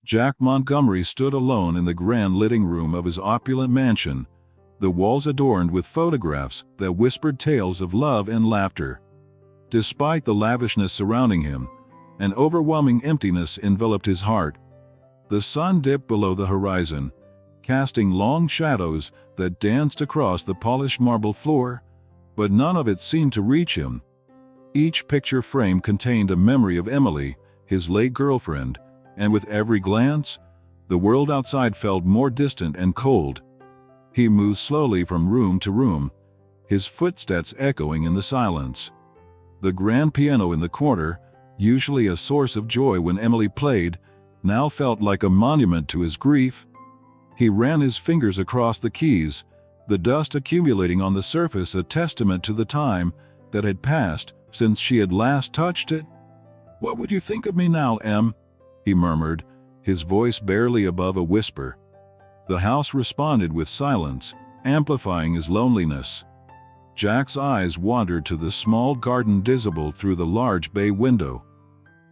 Jack Montgomery stood alone in the grand living room of his opulent mansion, the walls adorned with photographs that whispered tales of love and laughter. Despite the lavishness surrounding him, an overwhelming emptiness enveloped his heart. The sun dipped below the horizon, casting long shadows that danced across the polished marble floor, but none of it seemed to reach him. Each picture frame contained a memory of Emily, his late girlfriend, and with every glance, the world outside felt more distant and cold. He moved slowly from room to room, his footsteps echoing in the silence. The grand piano in the corner, usually a source of joy when Emily played, now felt like a monument to his grief. He ran his fingers across the keys, the dust accumulating on the surface a testament to the time that had passed since she had last touched it. "What would you think of me now, Em?" he murmured, his voice barely above a whisper. The house responded with silence, amplifying his loneliness. Jack's eyes wandered to the small garden visible through the large bay window.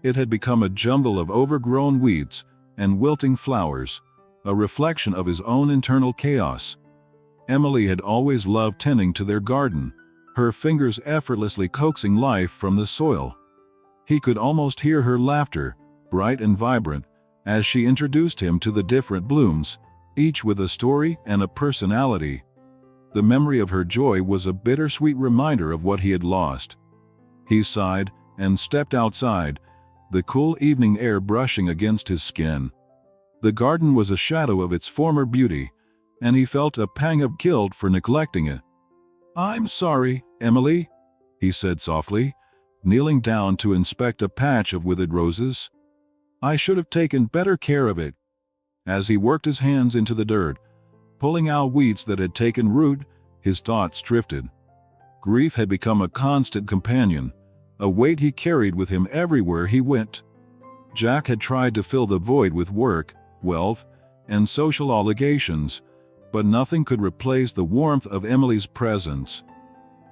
It had become a jumble of overgrown weeds and wilting flowers, a reflection of his own internal chaos. Emily had always loved tending to their garden, her fingers effortlessly coaxing life from the soil. He could almost hear her laughter, bright and vibrant, as she introduced him to the different blooms, each with a story and a personality. The memory of her joy was a bittersweet reminder of what he had lost. He sighed and stepped outside, the cool evening air brushing against his skin. The garden was a shadow of its former beauty, and he felt a pang of guilt for neglecting it. "I'm sorry, Emily," he said softly, kneeling down to inspect a patch of withered roses. "I should have taken better care of it." As he worked his hands into the dirt, pulling out weeds that had taken root, his thoughts drifted. Grief had become a constant companion, a weight he carried with him everywhere he went. Jack had tried to fill the void with work, wealth, and social obligations, but nothing could replace the warmth of Emily's presence.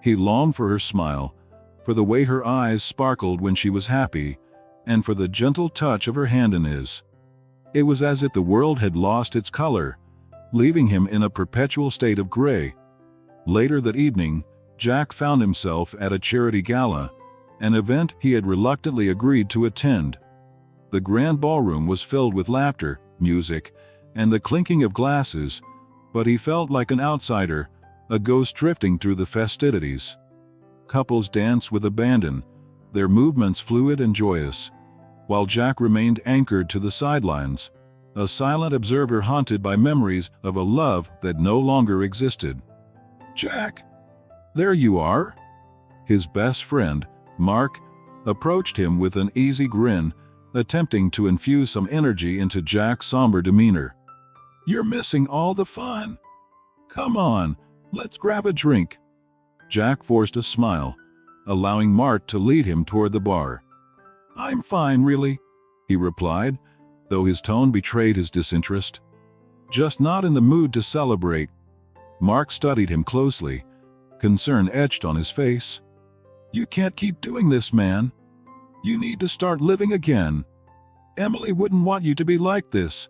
He longed for her smile, for the way her eyes sparkled when she was happy, and for the gentle touch of her hand in his. It was as if the world had lost its color, leaving him in a perpetual state of gray. Later that evening, Jack found himself at a charity gala, an event he had reluctantly agreed to attend. The grand ballroom was filled with laughter, music, and the clinking of glasses, but he felt like an outsider, a ghost drifting through the festivities. Couples danced with abandon, their movements fluid and joyous, while Jack remained anchored to the sidelines, a silent observer haunted by memories of a love that no longer existed. "Jack, there you are." His best friend, Mark, approached him with an easy grin, attempting to infuse some energy into Jack's somber demeanor. "You're missing all the fun. Come on, let's grab a drink." Jack forced a smile, allowing Mark to lead him toward the bar. "I'm fine, really," he replied, though his tone betrayed his disinterest. "Just not in the mood to celebrate." Mark studied him closely, concern etched on his face. "You can't keep doing this, man. You need to start living again. Emily wouldn't want you to be like this."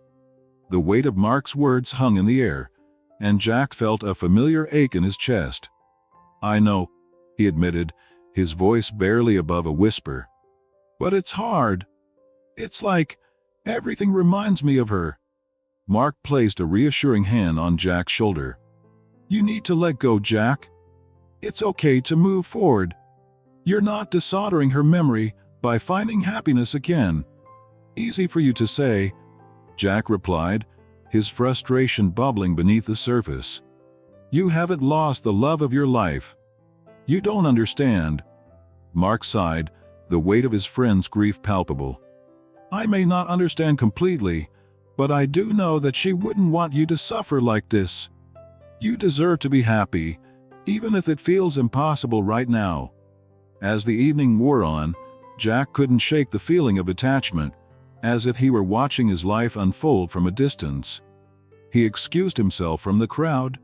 The weight of Mark's words hung in the air, and Jack felt a familiar ache in his chest. "I know," he admitted, his voice barely above a whisper. "But it's hard. It's like everything reminds me of her." Mark placed a reassuring hand on Jack's shoulder. "You need to let go, Jack. It's okay to move forward. You're not dishonoring her memory by finding happiness again." "Easy for you to say," Jack replied, his frustration bubbling beneath the surface. "You haven't lost the love of your life. You don't understand." Mark sighed, the weight of his friend's grief palpable. "I may not understand completely, but I do know that she wouldn't want you to suffer like this. You deserve to be happy, even if it feels impossible right now." As the evening wore on, Jack couldn't shake the feeling of attachment, as if he were watching his life unfold from a distance. He excused himself from the crowd,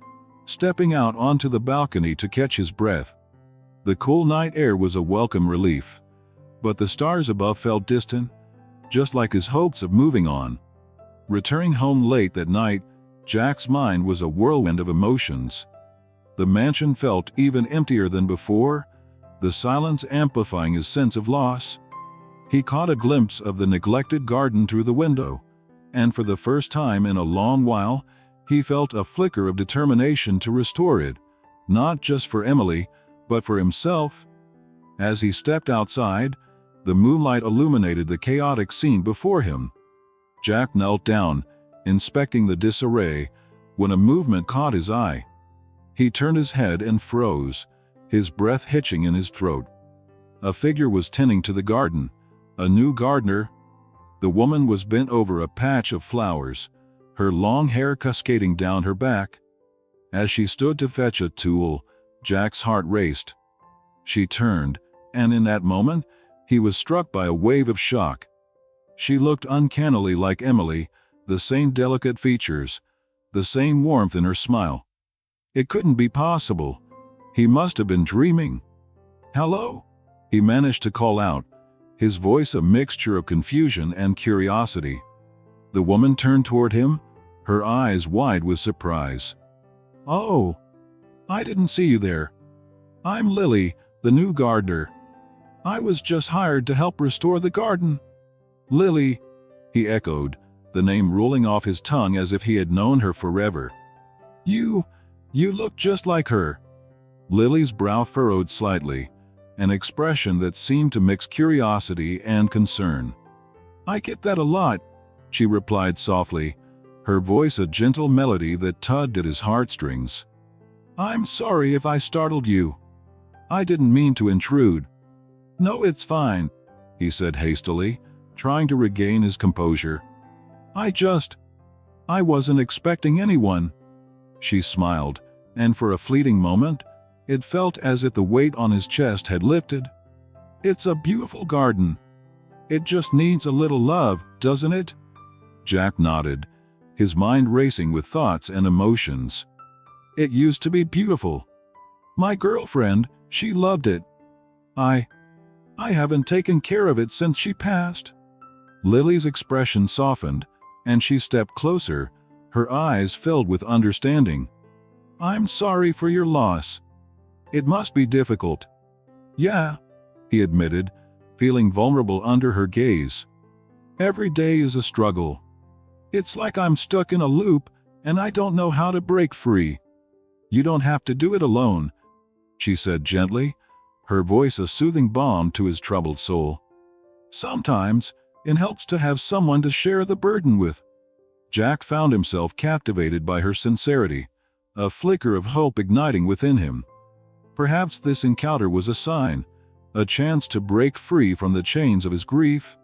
stepping out onto the balcony to catch his breath. The cool night air was a welcome relief, but the stars above felt distant, just like his hopes of moving on. Returning home late that night, Jack's mind was a whirlwind of emotions. The mansion felt even emptier than before, the silence amplifying his sense of loss. He caught a glimpse of the neglected garden through the window, and for the first time in a long while, he felt a flicker of determination to restore it, not just for Emily, but for himself. As he stepped outside, the moonlight illuminated the chaotic scene before him. Jack knelt down, inspecting the disarray, when a movement caught his eye. He turned his head and froze, his breath hitching in his throat. A figure was tending to the garden, a new gardener. The woman was bent over a patch of flowers, her long hair cascading down her back. As she stood to fetch a tool, Jack's heart raced. She turned, and in that moment, he was struck by a wave of shock. She looked uncannily like Emily, the same delicate features, the same warmth in her smile. It couldn't be possible. He must have been dreaming. "Hello?" he managed to call out, his voice a mixture of confusion and curiosity. The woman turned toward him, her eyes wide with surprise. "Oh, I didn't see you there. I'm Lily, the new gardener. I was just hired to help restore the garden." "Lily," he echoed, the name rolling off his tongue as if he had known her forever. You look just like her." Lily's brow furrowed slightly, an expression that seemed to mix curiosity and concern. "I get that a lot," she replied softly, her voice a gentle melody that tugged at his heartstrings. "I'm sorry if I startled you. I didn't mean to intrude." "No, it's fine," he said hastily, trying to regain his composure. I wasn't expecting anyone." She smiled, and for a fleeting moment, it felt as if the weight on his chest had lifted. "It's a beautiful garden. It just needs a little love, doesn't it?" Jack nodded, his mind racing with thoughts and emotions. "It used to be beautiful. My girlfriend, she loved it. I haven't taken care of it since she passed." Lily's expression softened, and she stepped closer, her eyes filled with understanding. "I'm sorry for your loss. It must be difficult." "Yeah," he admitted, feeling vulnerable under her gaze. "Every day is a struggle. It's like I'm stuck in a loop, and I don't know how to break free." "You don't have to do it alone," she said gently, her voice a soothing balm to his troubled soul. "Sometimes it helps to have someone to share the burden with." Jack found himself captivated by her sincerity, a flicker of hope igniting within him. Perhaps this encounter was a sign, a chance to break free from the chains of his grief.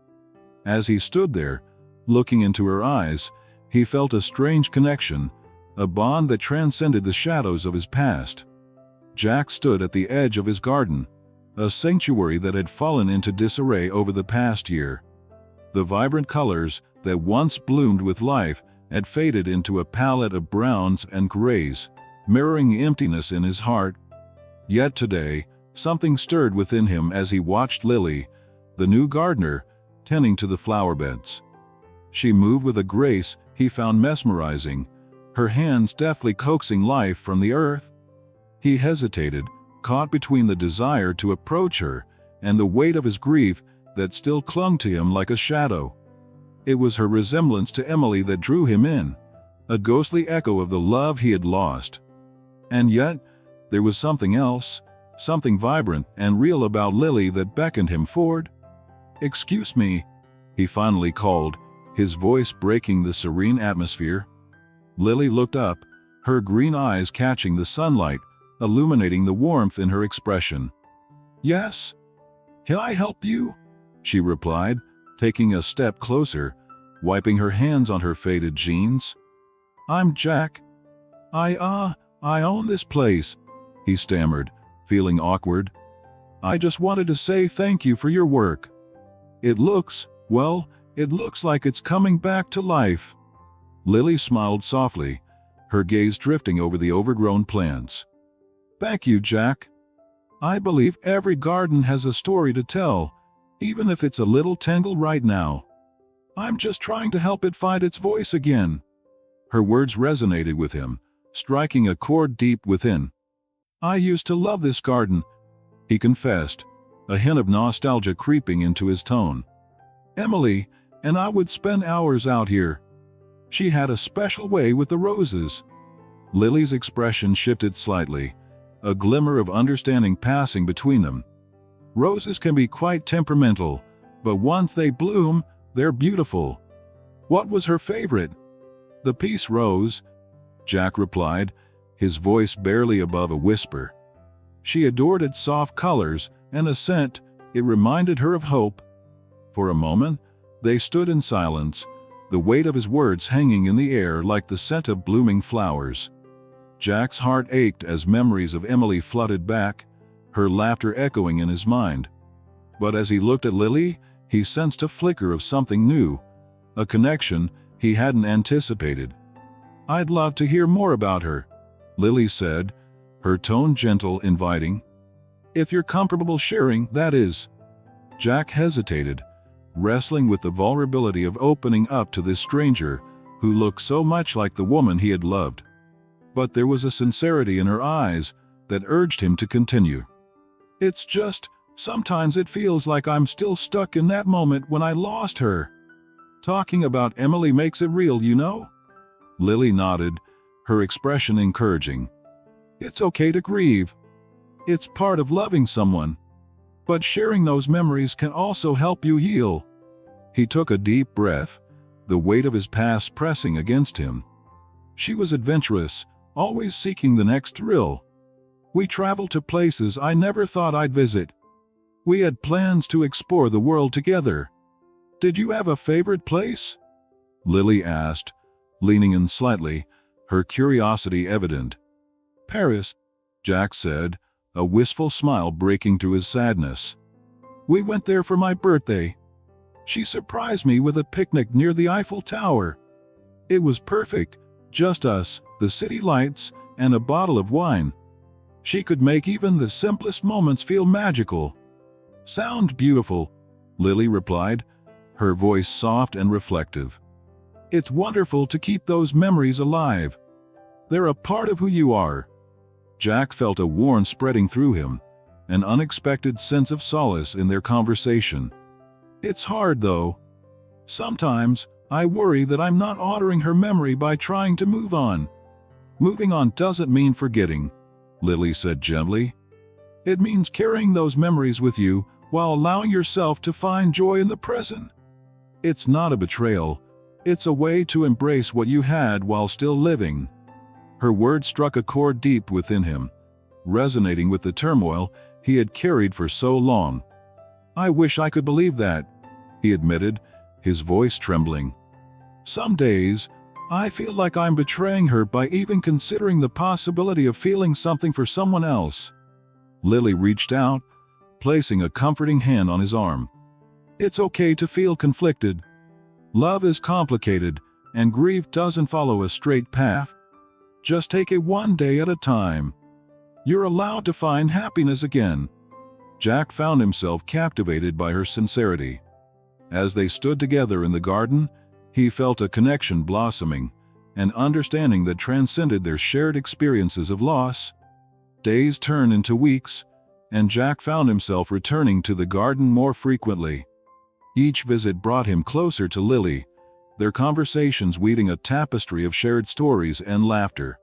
As he stood there, looking into her eyes, he felt a strange connection, a bond that transcended the shadows of his past. Jack stood at the edge of his garden, a sanctuary that had fallen into disarray over the past year. The vibrant colors that once bloomed with life had faded into a palette of browns and grays, mirroring emptiness in his heart. Yet today, something stirred within him as he watched Lily, the new gardener, tending to the flower beds. She moved with a grace he found mesmerizing, her hands deftly coaxing life from the earth. He hesitated, caught between the desire to approach her and the weight of his grief that still clung to him like a shadow. It was her resemblance to Emily that drew him in, a ghostly echo of the love he had lost. And yet, there was something else, something vibrant and real about Lily that beckoned him forward. "Excuse me," he finally called, his voice breaking the serene atmosphere. Lily looked up, her green eyes catching the sunlight, illuminating the warmth in her expression. "Yes? Can I help you?" she replied, taking a step closer, wiping her hands on her faded jeans. "I'm Jack. I own this place," he stammered, feeling awkward. "I just wanted to say thank you for your work. It looks like it's coming back to life." Lily smiled softly, her gaze drifting over the overgrown plants. "Thank you, Jack. I believe every garden has a story to tell, even if it's a little tangled right now." I'm just trying to help it find its voice again." Her words resonated with him, striking a chord deep within. "I used to love this garden," he confessed, a hint of nostalgia creeping into his tone. "Emily and I would spend hours out here. She had a special way with the roses." Lily's expression shifted slightly, a glimmer of understanding passing between them. "Roses can be quite temperamental, but once they bloom, they're beautiful." "What was her favorite?" "The peace rose," Jack replied, his voice barely above a whisper. "She adored its soft colors and a scent. It reminded her of hope." For a moment, they stood in silence, the weight of his words hanging in the air like the scent of blooming flowers. Jack's heart ached as memories of Emily flooded back, her laughter echoing in his mind. But as he looked at Lily, he sensed a flicker of something new, a connection he hadn't anticipated. "I'd love to hear more about her," Lily said, her tone gentle, inviting. "If you're comfortable sharing, that is." Jack hesitated, wrestling with the vulnerability of opening up to this stranger who looked so much like the woman he had loved. But there was a sincerity in her eyes that urged him to continue. "It's just, sometimes it feels like I'm still stuck in that moment when I lost her. Talking about Emily makes it real, you know?" Lily nodded, her expression encouraging. "It's okay to grieve. It's part of loving someone. But sharing those memories can also help you heal." He took a deep breath, the weight of his past pressing against him. "She was adventurous, always seeking the next thrill. We traveled to places I never thought I'd visit. We had plans to explore the world together. Did you have a favorite place?" Lily asked, leaning in slightly, her curiosity evident. "Paris," Jack said, a wistful smile breaking through his sadness. "We went there for my birthday. She surprised me with a picnic near the Eiffel Tower. It was perfect, just us, the city lights, and a bottle of wine. She could make even the simplest moments feel magical." "Sound beautiful," Lily replied, her voice soft and reflective. "It's wonderful to keep those memories alive. They're a part of who you are." Jack felt a warmth spreading through him, an unexpected sense of solace in their conversation. "It's hard, though. Sometimes I worry that I'm not honoring her memory by trying to move on." "Moving on doesn't mean forgetting," Lily said gently. "It means carrying those memories with you while allowing yourself to find joy in the present. It's not a betrayal. It's a way to embrace what you had while still living." Her words struck a chord deep within him, resonating with the turmoil he had carried for so long. "I wish I could believe that," he admitted, his voice trembling. "Some days, I feel like I'm betraying her by even considering the possibility of feeling something for someone else." Lily reached out, placing a comforting hand on his arm. "It's okay to feel conflicted. Love is complicated, and grief doesn't follow a straight path. Just take it one day at a time. You're allowed to find happiness again." Jack found himself captivated by her sincerity. As they stood together in the garden, he felt a connection blossoming, an understanding that transcended their shared experiences of loss. Days turned into weeks, and Jack found himself returning to the garden more frequently. Each visit brought him closer to Lily, their conversations weaving a tapestry of shared stories and laughter.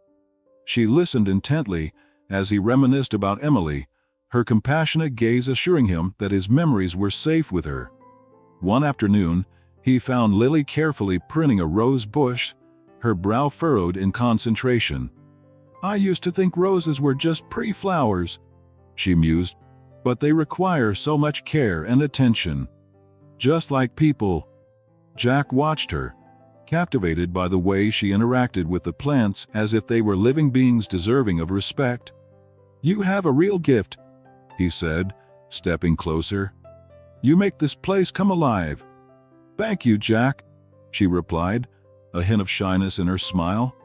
She listened intently as he reminisced about Emily, her compassionate gaze assuring him that his memories were safe with her. One afternoon, he found Lily carefully pruning a rose bush, her brow furrowed in concentration. "I used to think roses were just pretty flowers," she mused, "but they require so much care and attention. Just like people." Jack watched her, captivated by the way she interacted with the plants as if they were living beings deserving of respect. "You have a real gift," he said, stepping closer. "You make this place come alive." "Thank you, Jack," she replied, a hint of shyness in her smile.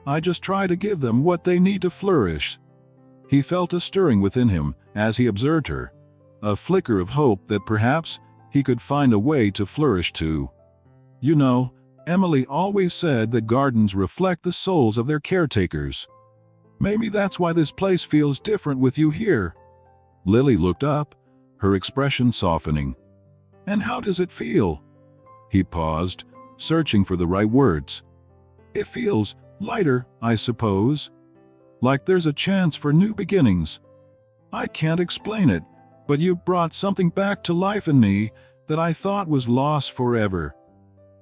"I just try to give them what they need to flourish." He felt a stirring within him as he observed her, a flicker of hope that perhaps he could find a way to flourish too. You know, Emily always said that gardens reflect the souls of their caretakers. Maybe that's why this place feels different with you here." Lily looked up, her expression softening. "And how does it feel?" He paused, searching for the right words. "It feels lighter, I suppose. Like there's a chance for new beginnings. I can't explain it, but you brought something back to life in me that I thought was lost forever."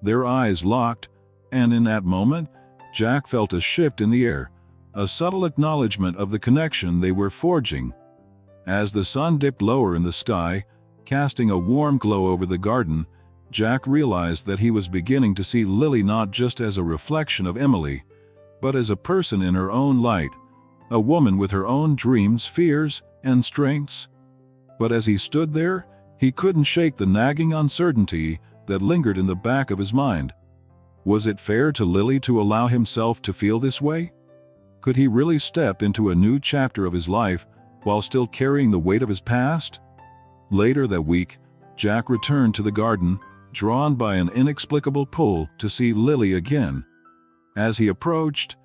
Their eyes locked, and in that moment, Jack felt a shift in the air, a subtle acknowledgement of the connection they were forging. As the sun dipped lower in the sky, casting a warm glow over the garden, Jack realized that he was beginning to see Lily not just as a reflection of Emily, but as a person in her own light, a woman with her own dreams, fears, and strengths. But as he stood there, he couldn't shake the nagging uncertainty that lingered in the back of his mind. Was it fair to Lily to allow himself to feel this way? Could he really step into a new chapter of his life while still carrying the weight of his past? Later that week, Jack returned to the garden, drawn by an inexplicable pull to see Lily again. As he approached,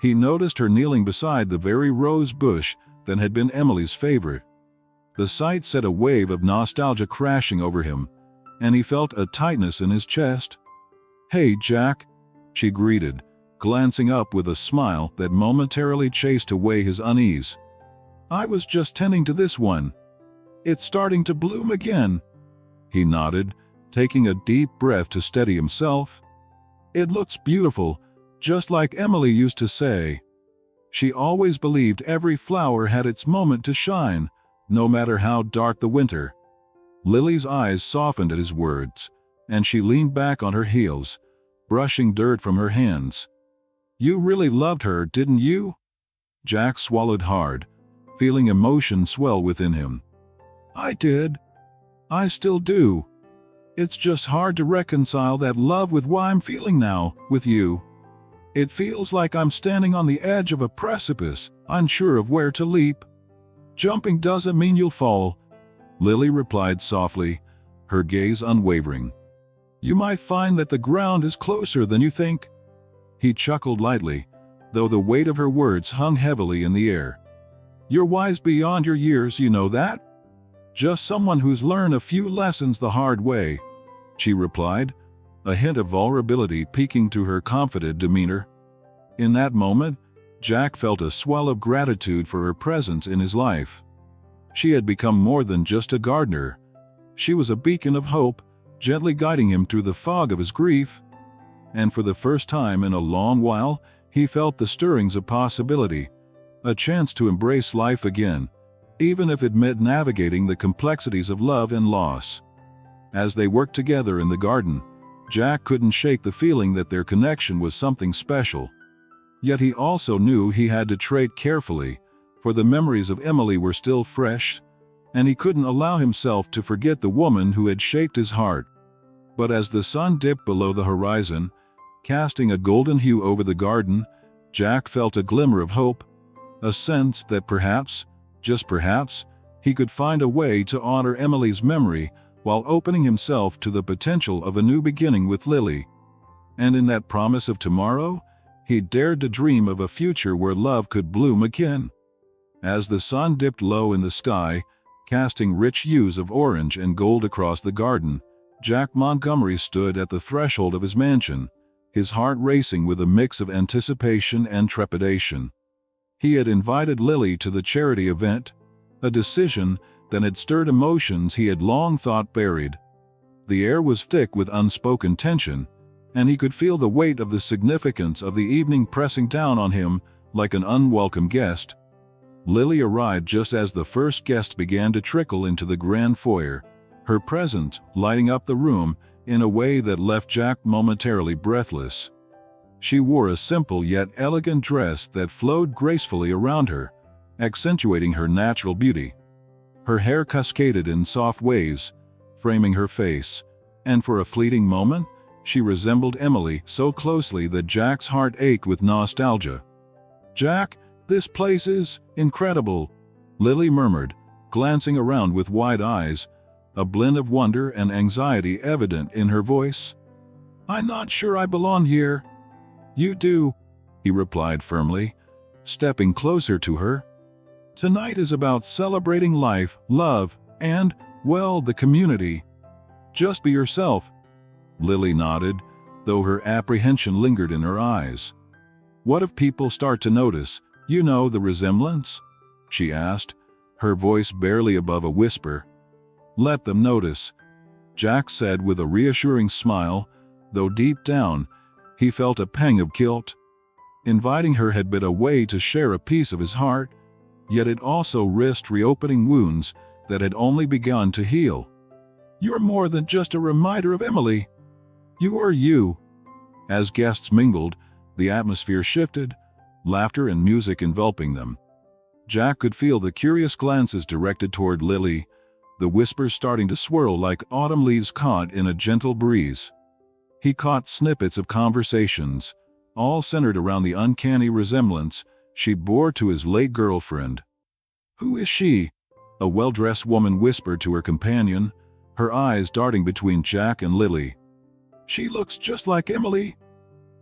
he noticed her kneeling beside the very rose bush that had been Emily's favorite. The sight set a wave of nostalgia crashing over him, and he felt a tightness in his chest. "Hey, Jack," she greeted, glancing up with a smile that momentarily chased away his unease. "I was just tending to this one. It's starting to bloom again." He nodded, taking a deep breath to steady himself. "It looks beautiful, just like Emily used to say. She always believed every flower had its moment to shine, no matter how dark the winter." Lily's eyes softened at his words, and she leaned back on her heels, brushing dirt from her hands. "You really loved her, didn't you?" Jack swallowed hard, feeling emotion swell within him. "I did. I still do. It's just hard to reconcile that love with what I'm feeling now, with you. It feels like I'm standing on the edge of a precipice, unsure of where to leap." "Jumping doesn't mean you'll fall," Lily replied softly, her gaze unwavering. "You might find that the ground is closer than you think." He chuckled lightly, though the weight of her words hung heavily in the air. "You're wise beyond your years, you know that? Just someone who's learned a few lessons the hard way," she replied, a hint of vulnerability peeking through her confident demeanor. In that moment, Jack felt a swell of gratitude for her presence in his life. She had become more than just a gardener. She was a beacon of hope, gently guiding him through the fog of his grief. And for the first time in a long while, he felt the stirrings of possibility, a chance to embrace life again, even if it meant navigating the complexities of love and loss. As they worked together in the garden, Jack couldn't shake the feeling that their connection was something special. Yet he also knew he had to tread carefully, for the memories of Emily were still fresh, and he couldn't allow himself to forget the woman who had shaped his heart. But as the sun dipped below the horizon, casting a golden hue over the garden, Jack felt a glimmer of hope, a sense that perhaps, just perhaps, he could find a way to honor Emily's memory while opening himself to the potential of a new beginning with Lily. And in that promise of tomorrow, he dared to dream of a future where love could bloom again. As the sun dipped low in the sky, casting rich hues of orange and gold across the garden, Jack Montgomery stood at the threshold of his mansion, his heart racing with a mix of anticipation and trepidation. He had invited Lily to the charity event, a decision that had stirred emotions he had long thought buried. The air was thick with unspoken tension, and he could feel the weight of the significance of the evening pressing down on him like an unwelcome guest. Lily arrived just as the first guest began to trickle into the grand foyer, her presence lighting up the room in a way that left Jack momentarily breathless. She wore a simple yet elegant dress that flowed gracefully around her, accentuating her natural beauty. Her hair cascaded in soft waves, framing her face, and for a fleeting moment, she resembled Emily so closely that Jack's heart ached with nostalgia. "Jack, this place is incredible," Lily murmured, glancing around with wide eyes, a blend of wonder and anxiety evident in her voice. I'm not sure I belong here." "You do," he replied firmly, stepping closer to her. "Tonight is about celebrating life, love, and, well, the community. Just be yourself." Lily nodded, though her apprehension lingered in her eyes. "What if people start to notice, the resemblance?" she asked, her voice barely above a whisper. "Let them notice," Jack said with a reassuring smile, though deep down, he felt a pang of guilt. Inviting her had been a way to share a piece of his heart, yet it also risked reopening wounds that had only begun to heal. "You're more than just a reminder of Emily. You are you." As guests mingled, the atmosphere shifted, laughter and music enveloping them. Jack could feel the curious glances directed toward Lily, the whispers starting to swirl like autumn leaves caught in a gentle breeze. He caught snippets of conversations, all centered around the uncanny resemblance she bore to his late girlfriend. "Who is she?" a well-dressed woman whispered to her companion, her eyes darting between Jack and Lily. "She looks just like Emily.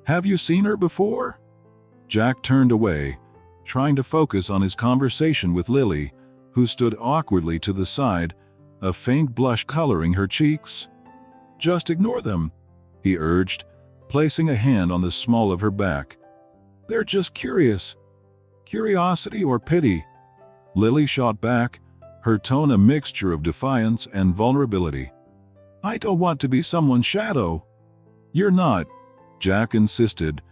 Have you seen her before?" Jack turned away, trying to focus on his conversation with Lily, who stood awkwardly to the side, a faint blush coloring her cheeks. "Just ignore them," he urged, placing a hand on the small of her back. "They're just curious." "Curiosity or pity?" Lily shot back, her tone a mixture of defiance and vulnerability. "I don't want to be someone's shadow." "You're not," Jack insisted,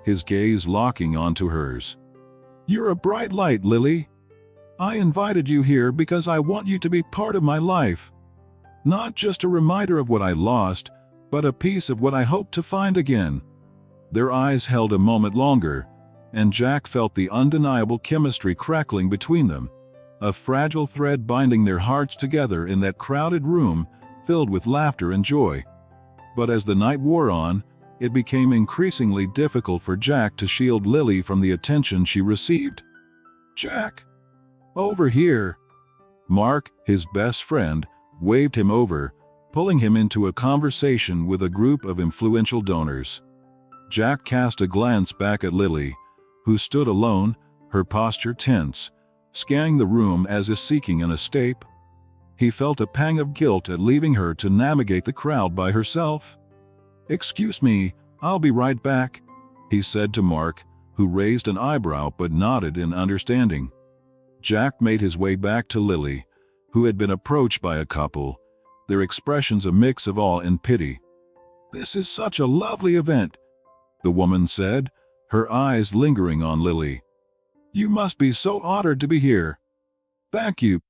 his gaze locking onto hers. "You're a bright light, Lily. I invited you here because I want you to be part of my life. Not just a reminder of what I lost, but a piece of what I hope to find again." Their eyes held a moment longer, and Jack felt the undeniable chemistry crackling between them, a fragile thread binding their hearts together in that crowded room filled with laughter and joy. But as the night wore on, it became increasingly difficult for Jack to shield Lily from the attention she received. "Jack! Over here!" Mark, his best friend, waved him over, pulling him into a conversation with a group of influential donors. Jack cast a glance back at Lily, who stood alone, her posture tense, scanning the room as if seeking an escape. He felt a pang of guilt at leaving her to navigate the crowd by herself. "Excuse me, I'll be right back," he said to Mark, who raised an eyebrow but nodded in understanding. Jack made his way back to Lily, who had been approached by a couple, their expressions a mix of awe and pity. "This is such a lovely event," the woman said, her eyes lingering on Lily. "You must be so honored to be here." "Thank you,"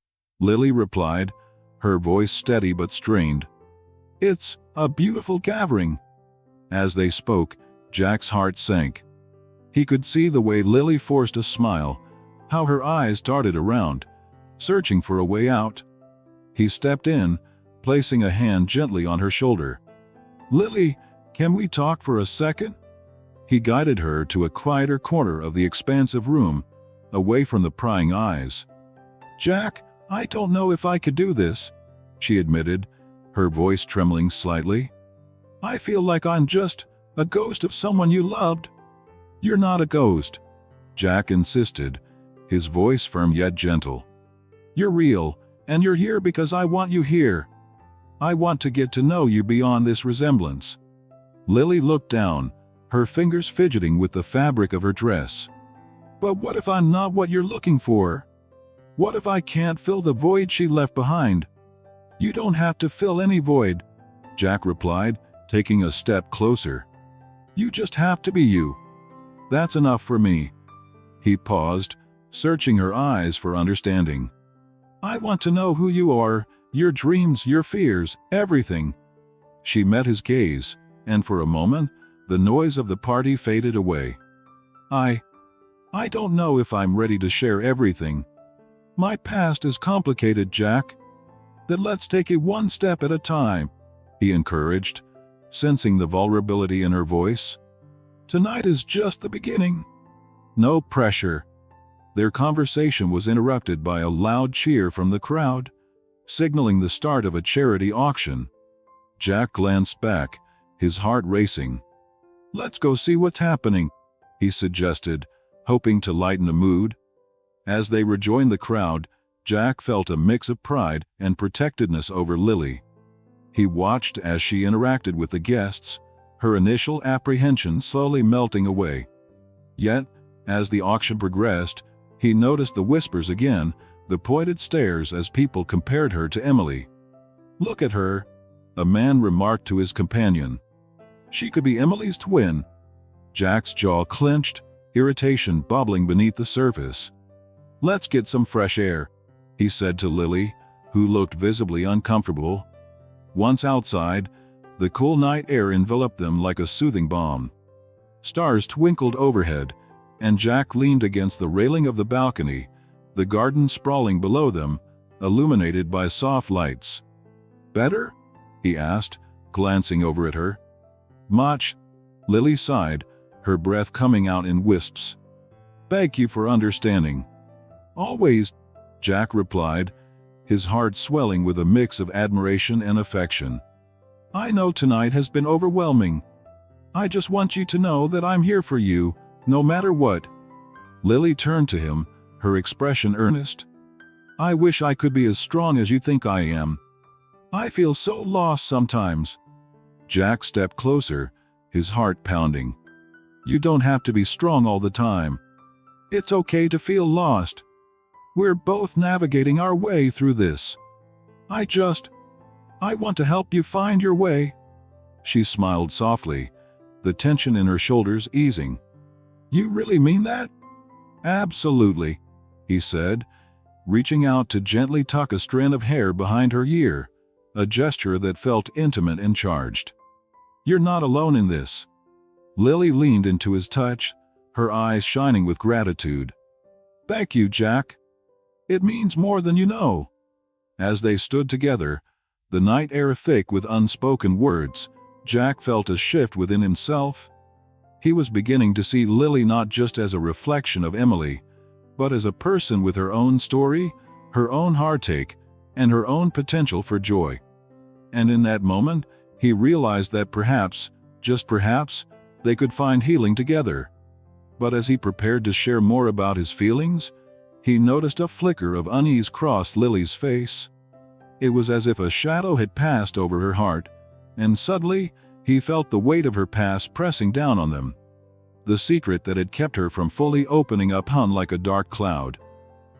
Lily replied, her voice steady but strained. "It's a beautiful gathering." As they spoke, Jack's heart sank. He could see the way Lily forced a smile, how her eyes darted around, searching for a way out. He stepped in, placing a hand gently on her shoulder. "Lily, can we talk for a second?" He guided her to a quieter corner of the expansive room, away from the prying eyes. "Jack, I don't know if I could do this," she admitted, her voice trembling slightly. "I feel like I'm just a ghost of someone you loved." "You're not a ghost," Jack insisted, his voice firm yet gentle. "You're real, and you're here because I want you here. I want to get to know you beyond this resemblance." Lily looked down, her fingers fidgeting with the fabric of her dress. "But what if I'm not what you're looking for? What if I can't fill the void she left behind?" "You don't have to fill any void," Jack replied, taking a step closer. "You just have to be you. That's enough for me." He paused, searching her eyes for understanding. "I want to know who you are, your dreams, your fears, everything." She met his gaze, and for a moment, the noise of the party faded away. I don't know if I'm ready to share everything. My past is complicated, Jack. Then let's take it one step at a time," he encouraged, sensing the vulnerability in her voice. "Tonight is just the beginning. No pressure." Their conversation was interrupted by a loud cheer from the crowd, signaling the start of a charity auction. Jack glanced back, his heart racing. "Let's go see what's happening," he suggested, hoping to lighten the mood. As they rejoined the crowd, Jack felt a mix of pride and protectiveness over Lily. He watched as she interacted with the guests, her initial apprehension slowly melting away. Yet, as the auction progressed, he noticed the whispers again, the pointed stares as people compared her to Emily. "Look at her," a man remarked to his companion. "She could be Emily's twin." Jack's jaw clenched, irritation bubbling beneath the surface. "Let's get some fresh air," he said to Lily, who looked visibly uncomfortable. Once outside, the cool night air enveloped them like a soothing balm. Stars twinkled overhead, and Jack leaned against the railing of the balcony, the garden sprawling below them, illuminated by soft lights. "Better?" he asked, glancing over at her. "Much," Lily sighed, her breath coming out in wisps. "Thank you for understanding." "Always," Jack replied, his heart swelling with a mix of admiration and affection. "I know tonight has been overwhelming. I just want you to know that I'm here for you, no matter what." Lily turned to him, her expression earnest. "I wish I could be as strong as you think I am. I feel so lost sometimes." Jack stepped closer, his heart pounding. "You don't have to be strong all the time. It's okay to feel lost. We're both navigating our way through this. I want to help you find your way." She smiled softly, the tension in her shoulders easing. "You really mean that?" "Absolutely," he said, reaching out to gently tuck a strand of hair behind her ear, a gesture that felt intimate and charged. "You're not alone in this." Lily leaned into his touch, her eyes shining with gratitude. "Thank you, Jack. It means more than you know." As they stood together, the night air thick with unspoken words, Jack felt a shift within himself. He was beginning to see Lily not just as a reflection of Emily, but as a person with her own story, her own heartache, and her own potential for joy. And in that moment, he realized that perhaps, just perhaps, they could find healing together. But as he prepared to share more about his feelings, he noticed a flicker of unease cross Lily's face. It was as if a shadow had passed over her heart, and suddenly he felt the weight of her past pressing down on them. The secret that had kept her from fully opening up hung like a dark cloud,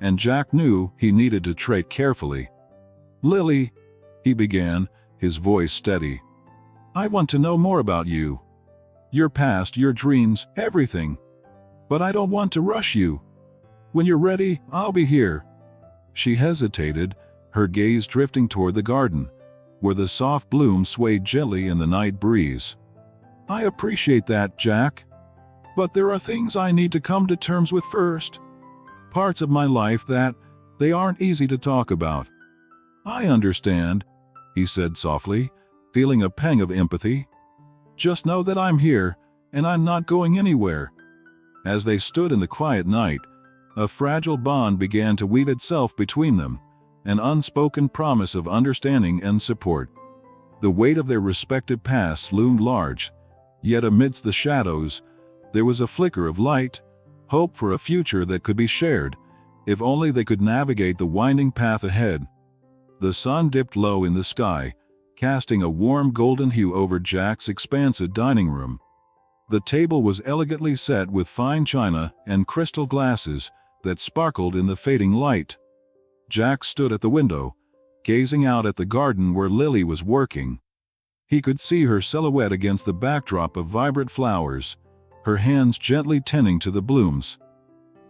and Jack knew he needed to tread carefully. "Lily," he began, his voice steady, "I want to know more about you. Your past, your dreams, everything. But I don't want to rush you. When you're ready, I'll be here." She hesitated, her gaze drifting toward the garden, where the soft bloom swayed gently in the night breeze. "I appreciate that, Jack. But there are things I need to come to terms with first. Parts of my life that they aren't easy to talk about." "I understand," he said softly, feeling a pang of empathy. "Just know that I'm here, and I'm not going anywhere." As they stood in the quiet night, a fragile bond began to weave itself between them, an unspoken promise of understanding and support. The weight of their respective pasts loomed large, yet amidst the shadows, there was a flicker of light, hope for a future that could be shared, if only they could navigate the winding path ahead. The sun dipped low in the sky, casting a warm golden hue over Jack's expansive dining room. The table was elegantly set with fine china and crystal glasses that sparkled in the fading light. Jack stood at the window, gazing out at the garden where Lily was working. He could see her silhouette against the backdrop of vibrant flowers, her hands gently tending to the blooms.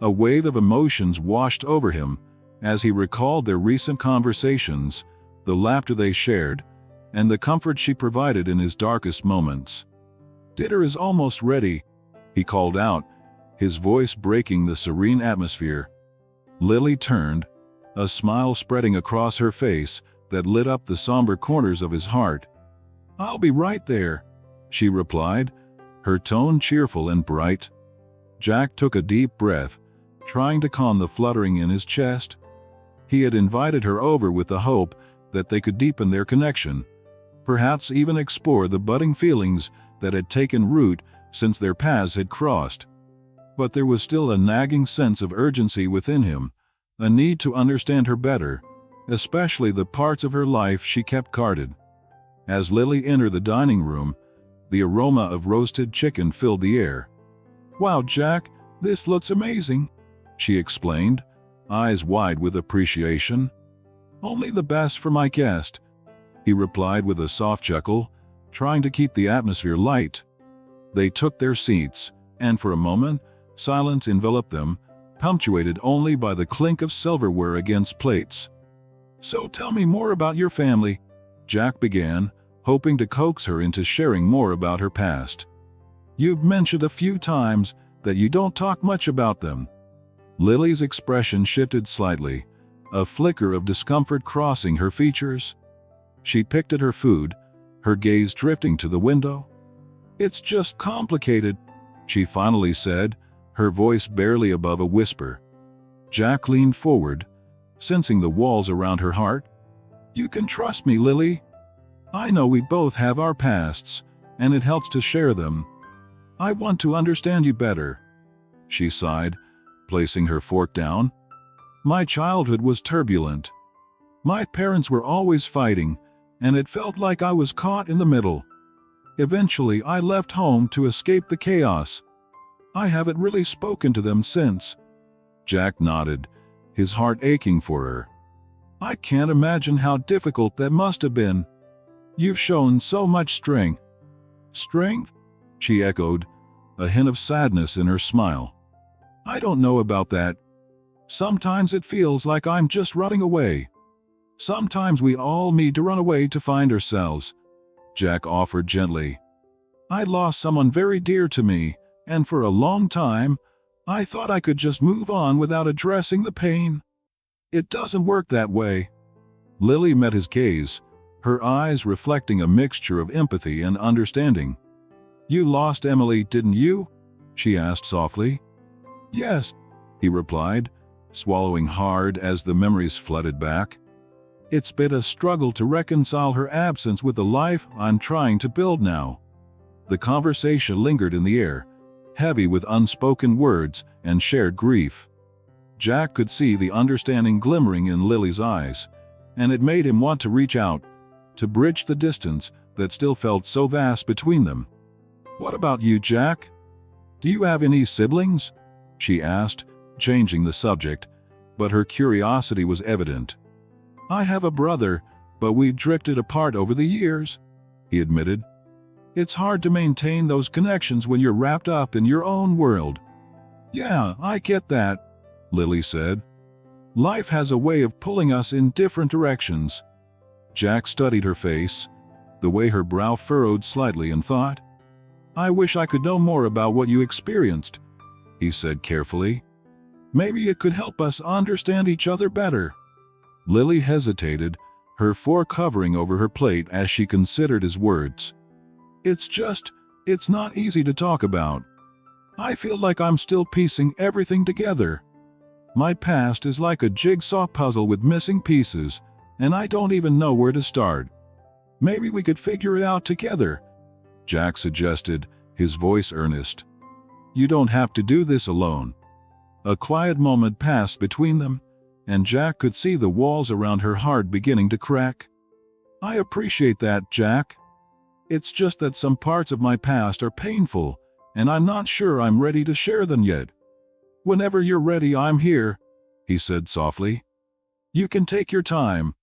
A wave of emotions washed over him as he recalled their recent conversations, the laughter they shared, and the comfort she provided in his darkest moments. "Dinner is almost ready," he called out, his voice breaking the serene atmosphere. Lily turned, a smile spreading across her face that lit up the somber corners of his heart. "I'll be right there," she replied, her tone cheerful and bright. Jack took a deep breath, trying to calm the fluttering in his chest. He had invited her over with the hope that they could deepen their connection, perhaps even explore the budding feelings that had taken root since their paths had crossed. But there was still a nagging sense of urgency within him, a need to understand her better, especially the parts of her life she kept guarded. As Lily entered the dining room, the aroma of roasted chicken filled the air. "Wow, Jack, this looks amazing," she explained, eyes wide with appreciation. "Only the best for my guest," he replied with a soft chuckle, trying to keep the atmosphere light. They took their seats, and for a moment, silence enveloped them, punctuated only by the clink of silverware against plates. "So tell me more about your family," Jack began, hoping to coax her into sharing more about her past. "You've mentioned a few times that you don't talk much about them." Lily's expression shifted slightly, a flicker of discomfort crossing her features. She picked at her food, her gaze drifting to the window. "It's just complicated," she finally said, her voice barely above a whisper. Jack leaned forward, sensing the walls around her heart. "You can trust me, Lily. I know we both have our pasts, and it helps to share them. I want to understand you better." She sighed, placing her fork down. "My childhood was turbulent. My parents were always fighting, and it felt like I was caught in the middle. Eventually, I left home to escape the chaos. I haven't really spoken to them since." Jack nodded, his heart aching for her. "I can't imagine how difficult that must have been. You've shown so much strength." "Strength?" she echoed, a hint of sadness in her smile. "I don't know about that. Sometimes it feels like I'm just running away. Sometimes we all need to run away to find ourselves," Jack offered gently. "I lost someone very dear to me, and for a long time, I thought I could just move on without addressing the pain. It doesn't work that way." Lily met his gaze, her eyes reflecting a mixture of empathy and understanding. "You lost Emily, didn't you?" she asked softly. "Yes," he replied, swallowing hard as the memories flooded back. "It's been a struggle to reconcile her absence with the life I'm trying to build now." The conversation lingered in the air, heavy with unspoken words and shared grief. Jack could see the understanding glimmering in Lily's eyes, and it made him want to reach out, to bridge the distance that still felt so vast between them. "What about you, Jack? Do you have any siblings?" she asked, changing the subject, but her curiosity was evident. "I have a brother, but we drifted apart over the years," he admitted. "It's hard to maintain those connections when you're wrapped up in your own world." "Yeah, I get that," Lily said. "Life has a way of pulling us in different directions." Jack studied her face, the way her brow furrowed slightly, and thought, "I wish I could know more about what you experienced," he said carefully. "Maybe it could help us understand each other better." Lily hesitated, her fork hovering over her plate as she considered his words. It's not easy to talk about. I feel like I'm still piecing everything together. My past is like a jigsaw puzzle with missing pieces, and I don't even know where to start. Maybe we could figure it out together," Jack suggested, his voice earnest. "You don't have to do this alone." A quiet moment passed between them, and Jack could see the walls around her heart beginning to crack. "I appreciate that, Jack. It's just that some parts of my past are painful, and I'm not sure I'm ready to share them yet." "Whenever you're ready, I'm here," he said softly. "You can take your time."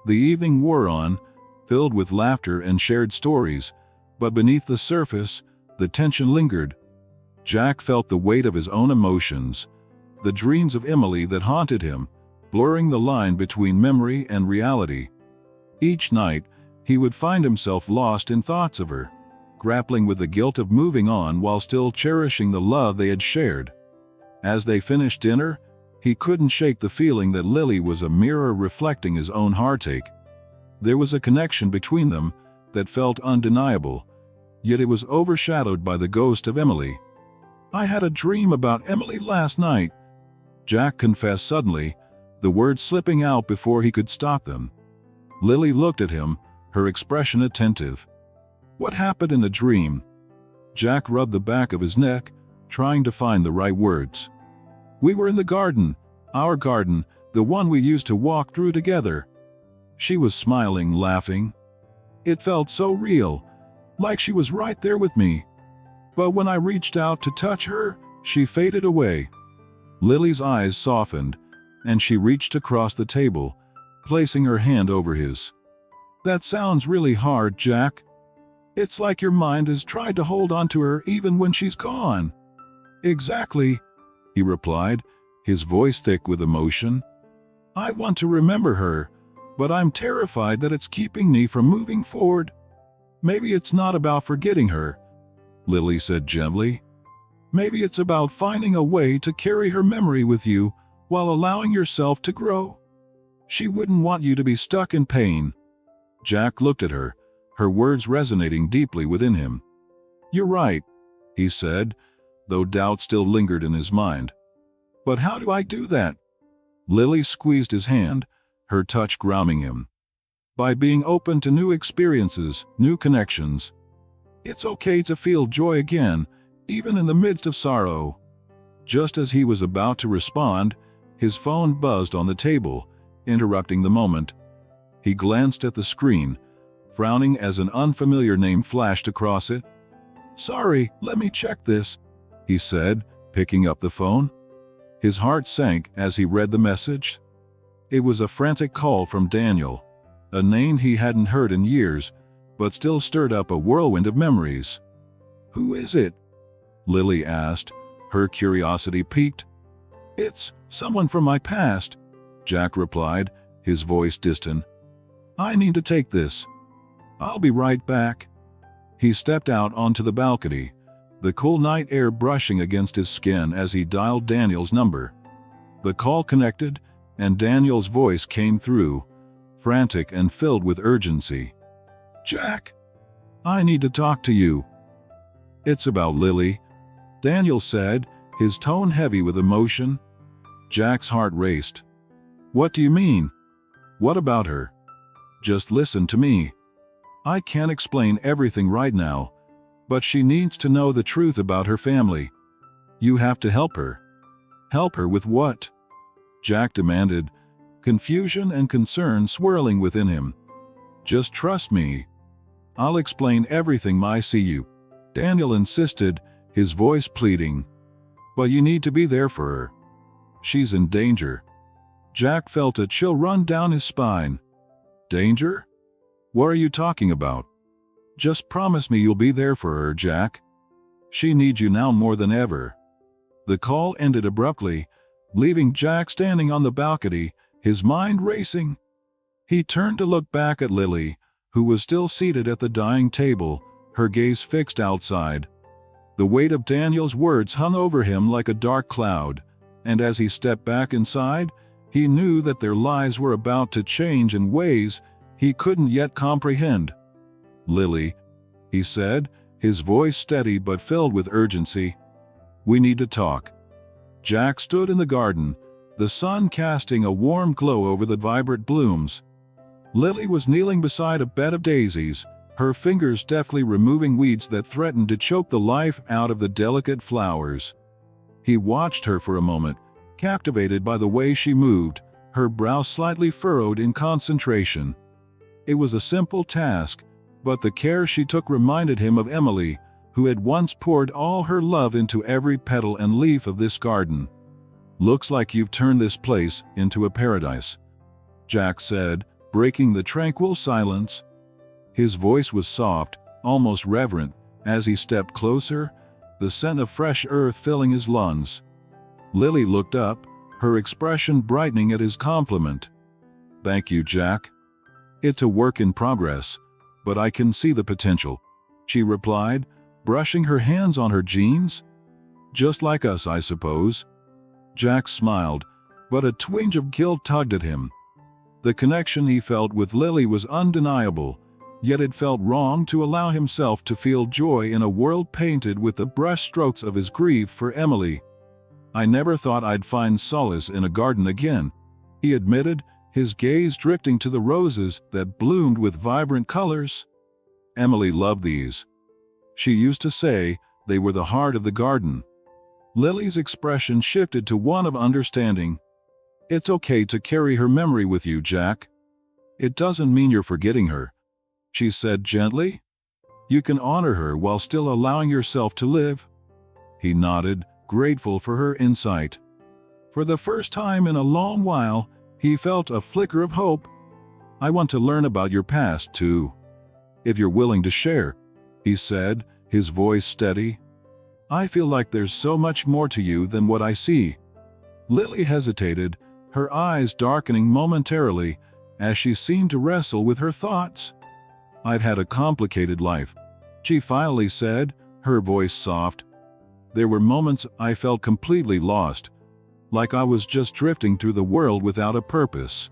The evening wore on, filled with laughter and shared stories, but beneath the surface, the tension lingered. Jack felt the weight of his own emotions, the dreams of Emily that haunted him, blurring the line between memory and reality. Each night, he would find himself lost in thoughts of her, grappling with the guilt of moving on while still cherishing the love they had shared. As they finished dinner, he couldn't shake the feeling that Lily was a mirror reflecting his own heartache. There was a connection between them that felt undeniable, yet it was overshadowed by the ghost of Emily. "I had a dream about Emily last night," Jack confessed suddenly, the words slipping out before he could stop them. Lily looked at him, her expression attentive. "What happened in the dream?" Jack rubbed the back of his neck, trying to find the right words. "We were in the garden, our garden, the one we used to walk through together." She was smiling, laughing. "It felt so real, like she was right there with me. But when I reached out to touch her, she faded away." Lily's eyes softened, and she reached across the table, placing her hand over his. "That sounds really hard, Jack. It's like your mind has tried to hold on to her even when she's gone." "Exactly," he replied, his voice thick with emotion. "I want to remember her, but I'm terrified that it's keeping me from moving forward." "Maybe it's not about forgetting her," Lily said gently. "Maybe it's about finding a way to carry her memory with you while allowing yourself to grow. She wouldn't want you to be stuck in pain." Jack looked at her, her words resonating deeply within him. "You're right," he said, though doubt still lingered in his mind. "But how do I do that?" Lily squeezed his hand, her touch grounding him. "By being open to new experiences, new connections. It's okay to feel joy again, even in the midst of sorrow." Just as he was about to respond, his phone buzzed on the table, interrupting the moment. He glanced at the screen, frowning as an unfamiliar name flashed across it. "Sorry, let me check this," he said, picking up the phone. His heart sank as he read the message. It was a frantic call from Daniel, a name he hadn't heard in years, but still stirred up a whirlwind of memories. "Who is it?" Lily asked, her curiosity piqued. "It's someone from my past," Jack replied, his voice distant. "I need to take this. I'll be right back." He stepped out onto the balcony, the cool night air brushing against his skin as he dialed Daniel's number. The call connected, and Daniel's voice came through, frantic and filled with urgency. "Jack, I need to talk to you." "It's about Lily," Daniel said, his tone heavy with emotion. Jack's heart raced. "What do you mean? What about her?" "Just listen to me. I can't explain everything right now, but she needs to know the truth about her family. You have to help her." "Help her with what?" Jack demanded, confusion and concern swirling within him. "Just trust me. I'll explain everything I see you," Daniel insisted, his voice pleading. "But you need to be there for her. She's in danger." Jack felt a chill run down his spine. "Danger? What are you talking about?" "Just promise me you'll be there for her, Jack. She needs you now more than ever." The call ended abruptly, leaving Jack standing on the balcony, his mind racing. He turned to look back at Lily, who was still seated at the dining table, her gaze fixed outside. The weight of Daniel's words hung over him like a dark cloud, and as he stepped back inside, he knew that their lives were about to change in ways he couldn't yet comprehend. "Lily," he said, his voice steady but filled with urgency, "we need to talk." Jack stood in the garden, the sun casting a warm glow over the vibrant blooms. Lily was kneeling beside a bed of daisies, her fingers deftly removing weeds that threatened to choke the life out of the delicate flowers. He watched her for a moment, captivated by the way she moved, her brow slightly furrowed in concentration. It was a simple task, but the care she took reminded him of Emily, who had once poured all her love into every petal and leaf of this garden. "Looks like you've turned this place into a paradise," Jack said, breaking the tranquil silence. His voice was soft, almost reverent, as he stepped closer, the scent of fresh earth filling his lungs. Lily looked up, her expression brightening at his compliment. "Thank you, Jack. It's a work in progress, but I can see the potential," she replied, brushing her hands on her jeans. "Just like us, I suppose." Jack smiled, but a twinge of guilt tugged at him. The connection he felt with Lily was undeniable, yet it felt wrong to allow himself to feel joy in a world painted with the brushstrokes of his grief for Emily. "I never thought I'd find solace in a garden again," he admitted, his gaze drifting to the roses that bloomed with vibrant colors. Emily loved these. She used to say they were the heart of the garden. Lily's expression shifted to one of understanding. "It's okay to carry her memory with you, Jack. It doesn't mean you're forgetting her," she said gently. "You can honor her while still allowing yourself to live." He nodded, grateful for her insight. For the first time in a long while, he felt a flicker of hope. "I want to learn about your past, too, if you're willing to share," he said, his voice steady. "I feel like there's so much more to you than what I see." Lily hesitated, her eyes darkening momentarily as she seemed to wrestle with her thoughts. "I've had a complicated life," she finally said, her voice soft. "There were moments I felt completely lost, like I was just drifting through the world without a purpose."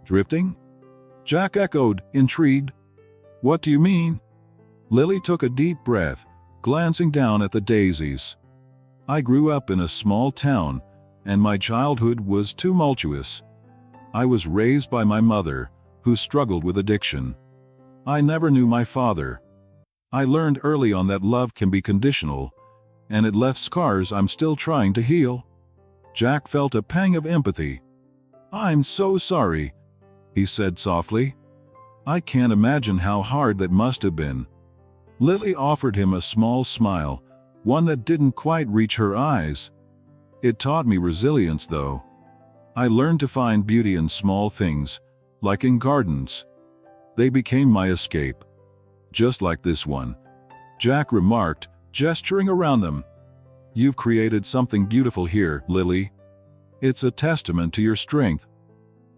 "Drifting?" Jack echoed, intrigued. "What do you mean?" Lily took a deep breath, glancing down at the daisies. "I grew up in a small town, and my childhood was tumultuous. I was raised by my mother, who struggled with addiction. I never knew my father. I learned early on that love can be conditional, and it left scars I'm still trying to heal." Jack felt a pang of empathy. "I'm so sorry," he said softly. "I can't imagine how hard that must have been." Lily offered him a small smile, one that didn't quite reach her eyes. "It taught me resilience, though. I learned to find beauty in small things, like in gardens. They became my escape. Just like this one," Jack remarked, gesturing around them. "You've created something beautiful here, Lily. It's a testament to your strength."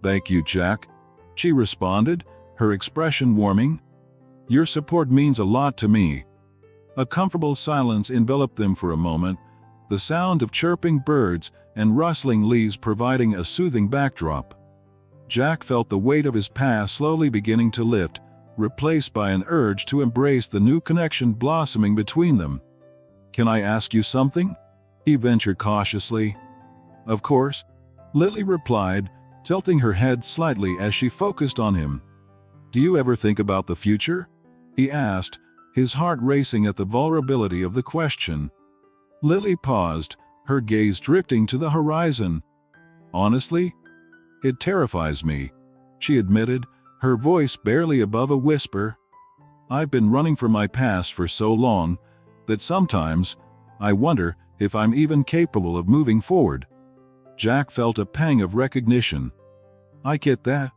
"Thank you, Jack," she responded, her expression warming. "Your support means a lot to me." A comfortable silence enveloped them for a moment, the sound of chirping birds and rustling leaves providing a soothing backdrop. Jack felt the weight of his past slowly beginning to lift, replaced by an urge to embrace the new connection blossoming between them. "Can I ask you something?" he ventured cautiously. "Of course," Lily replied, tilting her head slightly as she focused on him. "Do you ever think about the future?" he asked, his heart racing at the vulnerability of the question. Lily paused, her gaze drifting to the horizon. "Honestly, it terrifies me," she admitted, her voice barely above a whisper. "I've been running from my past for so long that sometimes I wonder if I'm even capable of moving forward." Jack felt a pang of recognition. "I get that.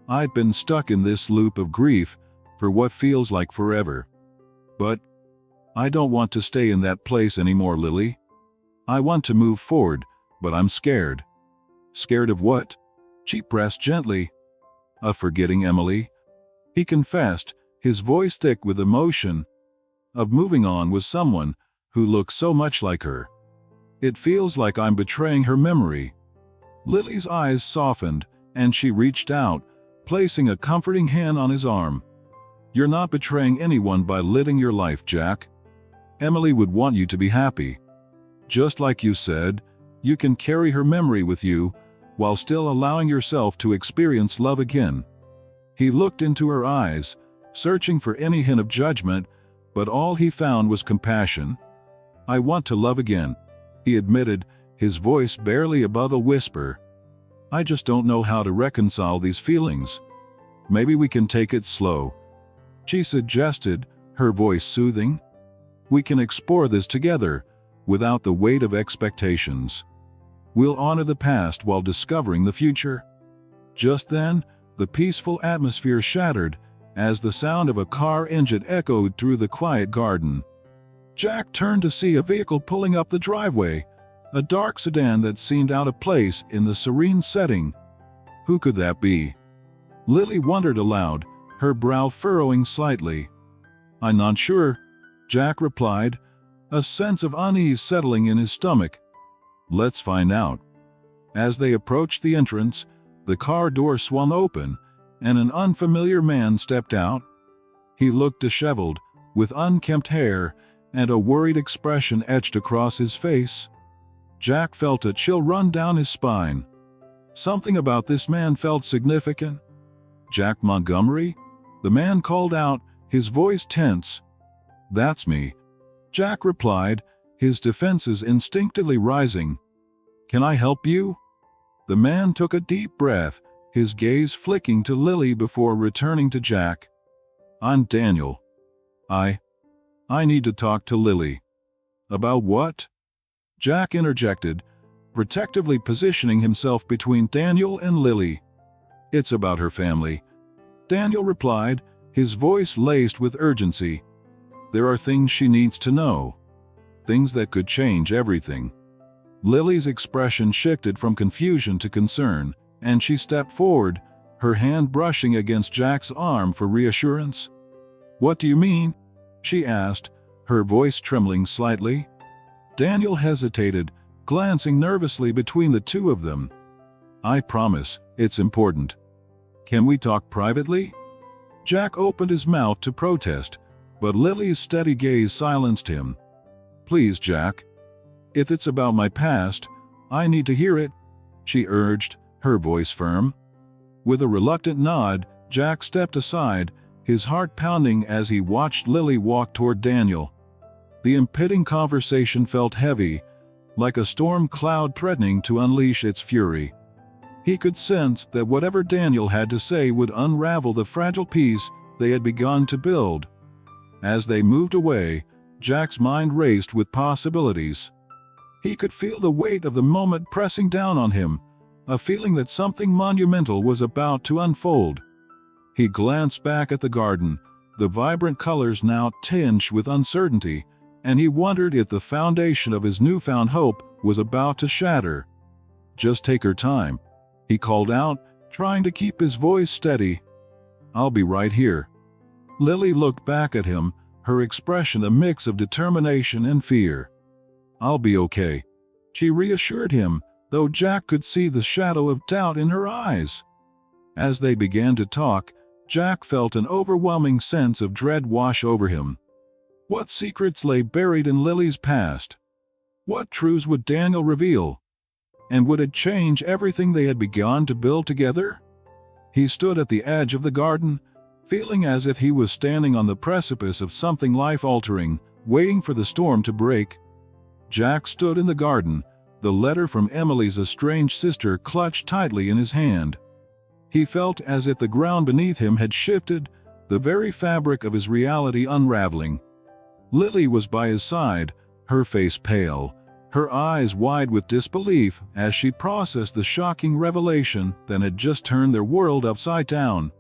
I've been stuck in this loop of grief for what feels like forever. But I don't want to stay in that place anymore, Lily. I want to move forward, but I'm scared." "Scared of what?" she pressed gently. "Of forgetting Emily," he confessed, his voice thick with emotion. "Of moving on with someone who looks so much like her. It feels like I'm betraying her memory." Lily's eyes softened, and she reached out, placing a comforting hand on his arm. "You're not betraying anyone by living your life, Jack. Emily would want you to be happy. Just like you said, you can carry her memory with you while still allowing yourself to experience love again." He looked into her eyes, searching for any hint of judgment, but all he found was compassion. "I want to love again," he admitted, his voice barely above a whisper. "I just don't know how to reconcile these feelings. Maybe we can take it slow," she suggested, her voice soothing. "We can explore this together, without the weight of expectations. We'll honor the past while discovering the future." Just then, the peaceful atmosphere shattered as the sound of a car engine echoed through the quiet garden. Jack turned to see a vehicle pulling up the driveway, a dark sedan that seemed out of place in the serene setting. Who could that be? Lily wondered aloud, her brow furrowing slightly. "I'm not sure," Jack replied, a sense of unease settling in his stomach. "Let's find out." As they approached the entrance, the car door swung open, and an unfamiliar man stepped out. He looked disheveled, with unkempt hair, and a worried expression etched across his face. Jack felt a chill run down his spine. Something about this man felt significant. "Jack Montgomery?" the man called out, his voice tense. "That's me," Jack replied, his defenses instinctively rising. "Can I help you?" The man took a deep breath, his gaze flicking to Lily before returning to Jack. "I'm Daniel. I need to talk to Lily." "About what?" Jack interjected, protectively positioning himself between Daniel and Lily. "It's about her family," Daniel replied, his voice laced with urgency. "There are things she needs to know. Things that could change everything." Lily's expression shifted from confusion to concern, and she stepped forward, her hand brushing against Jack's arm for reassurance. "What do you mean?" she asked, her voice trembling slightly. Daniel hesitated, glancing nervously between the two of them. "I promise, it's important. Can we talk privately?" Jack opened his mouth to protest, but Lily's steady gaze silenced him. "Please, Jack. If it's about my past, I need to hear it," she urged, her voice firm. With a reluctant nod, Jack stepped aside, his heart pounding as he watched Lily walk toward Daniel. The impending conversation felt heavy, like a storm cloud threatening to unleash its fury. He could sense that whatever Daniel had to say would unravel the fragile peace they had begun to build. As they moved away, Jack's mind raced with possibilities. He could feel the weight of the moment pressing down on him, a feeling that something monumental was about to unfold. He glanced back at the garden, the vibrant colors now tinged with uncertainty, and he wondered if the foundation of his newfound hope was about to shatter. "Just take her time," he called out, trying to keep his voice steady. "I'll be right here." Lily looked back at him, her expression a mix of determination and fear. "I'll be okay," she reassured him, though Jack could see the shadow of doubt in her eyes. As they began to talk, Jack felt an overwhelming sense of dread wash over him. What secrets lay buried in Lily's past? What truths would Daniel reveal? And would it change everything they had begun to build together? He stood at the edge of the garden, feeling as if he was standing on the precipice of something life-altering, waiting for the storm to break. Jack stood in the garden, the letter from Emily's estranged sister clutched tightly in his hand. He felt as if the ground beneath him had shifted, the very fabric of his reality unraveling. Lily was by his side, her face pale, her eyes wide with disbelief as she processed the shocking revelation that had just turned their world upside down.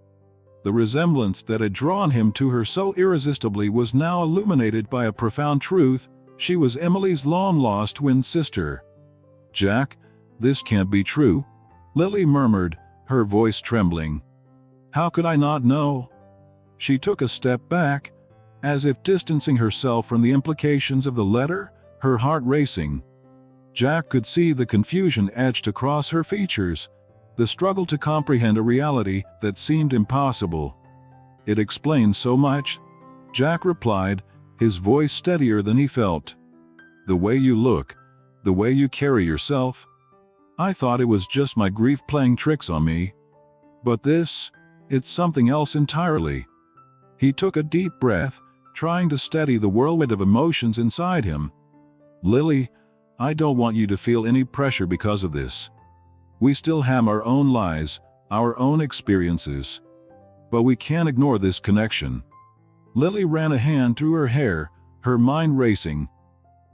The resemblance that had drawn him to her so irresistibly was now illuminated by a profound truth: she was Emily's long-lost twin sister. "Jack, this can't be true," Lily murmured, her voice trembling. "How could I not know?" She took a step back, as if distancing herself from the implications of the letter, her heart racing. Jack could see the confusion etched across her features, the struggle to comprehend a reality that seemed impossible. "It explains so much," Jack replied, his voice steadier than he felt. "The way you look, the way you carry yourself. I thought it was just my grief playing tricks on me. But this, it's something else entirely." He took a deep breath, trying to steady the whirlwind of emotions inside him. "Lily, I don't want you to feel any pressure because of this. We still have our own lives, our own experiences. But we can't ignore this connection." Lily ran a hand through her hair, her mind racing.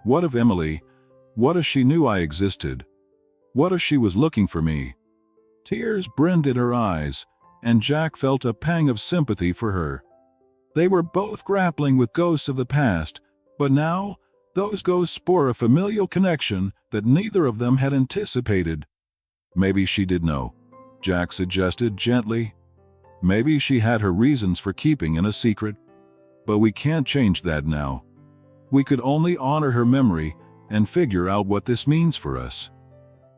What of Emily? What if she knew I existed? What if she was looking for me? Tears brimmed in her eyes, and Jack felt a pang of sympathy for her. They were both grappling with ghosts of the past, but now, those ghosts bore a familial connection that neither of them had anticipated. "Maybe she did know," Jack suggested gently. "Maybe she had her reasons for keeping it a secret. But we can't change that now. We could only honor her memory and figure out what this means for us."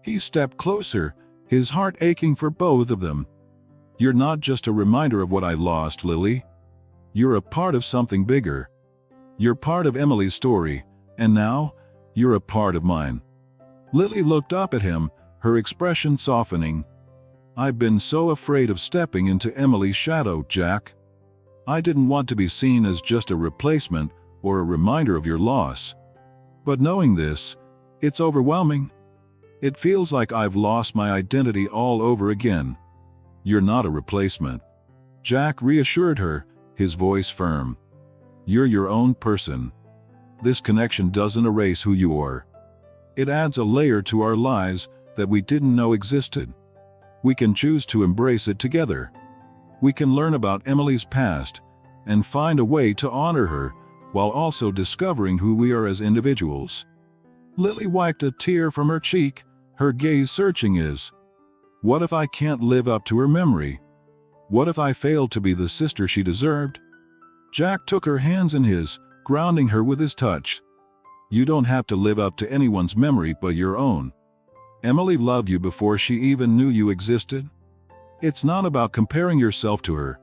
He stepped closer, his heart aching for both of them. "You're not just a reminder of what I lost, Lily. You're a part of something bigger. You're part of Emily's story, and now, you're a part of mine." Lily looked up at him, her expression softening. I've been so afraid of stepping into Emily's shadow, Jack. I didn't want to be seen as just a replacement or a reminder of your loss. But knowing this, it's overwhelming. It feels like I've lost my identity all over again. You're not a replacement. Jack reassured her, his voice firm. You're your own person. This connection doesn't erase who you are. It adds a layer to our lives that we didn't know existed. We can choose to embrace it together. We can learn about Emily's past and find a way to honor her while also discovering who we are as individuals. Lily wiped a tear from her cheek, her gaze searching his. What if I can't live up to her memory? What if I fail to be the sister she deserved? Jack took her hands in his, grounding her with his touch. You don't have to live up to anyone's memory but your own. Emily loved you before she even knew you existed. It's not about comparing yourself to her.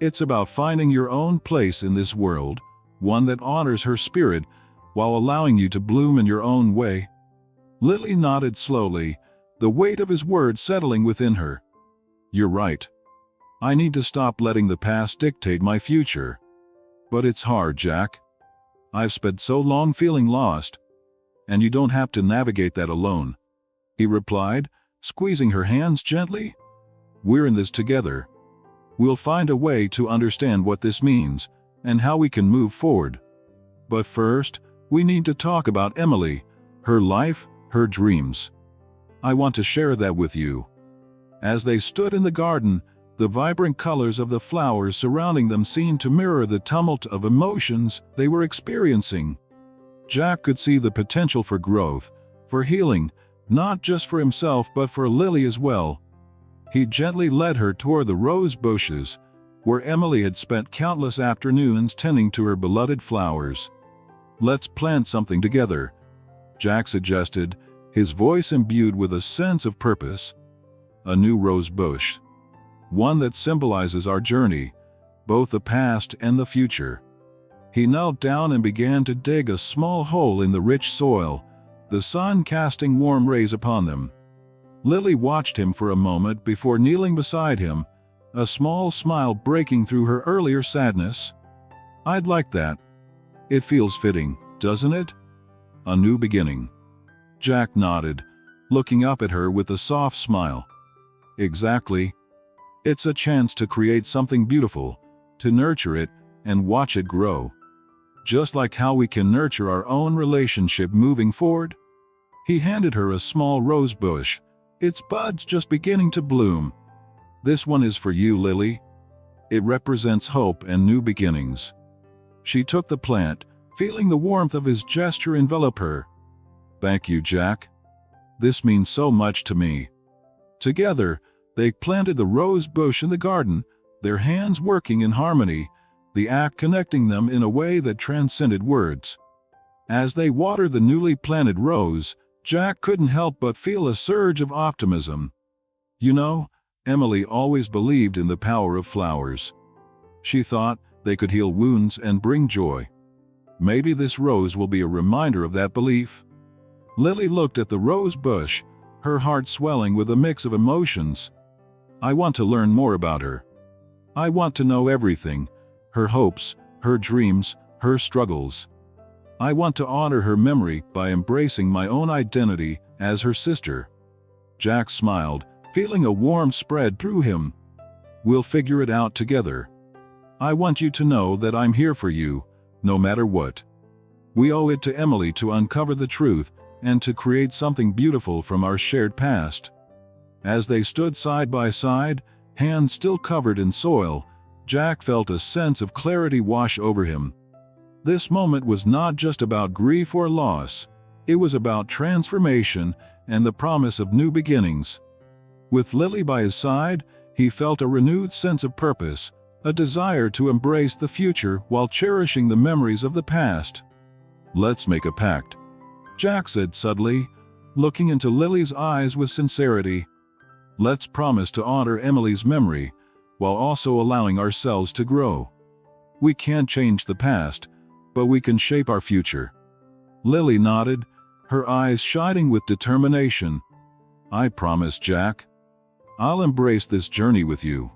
It's about finding your own place in this world, one that honors her spirit while allowing you to bloom in your own way. Lily nodded slowly, the weight of his words settling within her. You're right. I need to stop letting the past dictate my future. But it's hard, Jack. I've spent so long feeling lost, and you don't have to navigate that alone, he replied, squeezing her hands gently. We're in this together. We'll find a way to understand what this means and how we can move forward. But first, we need to talk about Emily, her life, her dreams. I want to share that with you. As they stood in the garden, the vibrant colors of the flowers surrounding them seemed to mirror the tumult of emotions they were experiencing. Jack could see the potential for growth, for healing, not just for himself but for Lily as well. He gently led her toward the rose bushes, where Emily had spent countless afternoons tending to her beloved flowers. Let's plant something together, Jack suggested, his voice imbued with a sense of purpose. A new rose bush. One that symbolizes our journey, both the past and the future. He knelt down and began to dig a small hole in the rich soil, the sun casting warm rays upon them. Lily watched him for a moment before kneeling beside him, a small smile breaking through her earlier sadness. I'd like that. It feels fitting, doesn't it? A new beginning. Jack nodded, looking up at her with a soft smile. Exactly. It's a chance to create something beautiful, to nurture it and watch it grow. Just like how we can nurture our own relationship moving forward. He handed her a small rose bush, its buds just beginning to bloom. This one is for you, Lily. It represents hope and new beginnings. She took the plant, feeling the warmth of his gesture envelop her. Thank you, Jack. This means so much to me. Together, they planted the rose bush in the garden, their hands working in harmony, the act connecting them in a way that transcended words. As they watered the newly planted rose, Jack couldn't help but feel a surge of optimism. You know, Emily always believed in the power of flowers. She thought they could heal wounds and bring joy. Maybe this rose will be a reminder of that belief. Lily looked at the rose bush, her heart swelling with a mix of emotions. I want to learn more about her. I want to know everything, her hopes, her dreams, her struggles. I want to honor her memory by embracing my own identity as her sister. Jack smiled, feeling a warmth spread through him. We'll figure it out together. I want you to know that I'm here for you, no matter what. We owe it to Emily to uncover the truth and to create something beautiful from our shared past. As they stood side by side, hands still covered in soil, Jack felt a sense of clarity wash over him. This moment was not just about grief or loss, it was about transformation and the promise of new beginnings. With Lily by his side, he felt a renewed sense of purpose, a desire to embrace the future while cherishing the memories of the past. Let's make a pact, Jack said subtly, looking into Lily's eyes with sincerity. Let's promise to honor Emily's memory, while also allowing ourselves to grow. We can't change the past, but we can shape our future. Lily nodded, her eyes shining with determination. I promise, Jack. I'll embrace this journey with you."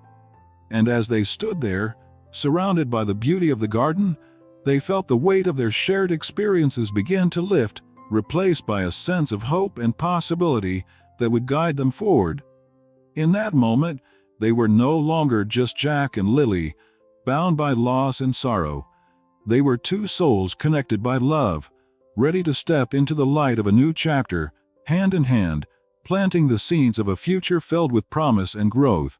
And as they stood there, surrounded by the beauty of the garden, they felt the weight of their shared experiences begin to lift, replaced by a sense of hope and possibility that would guide them forward. In that moment, they were no longer just Jack and Lily, bound by loss and sorrow. They were two souls connected by love, ready to step into the light of a new chapter, hand in hand, planting the seeds of a future filled with promise and growth.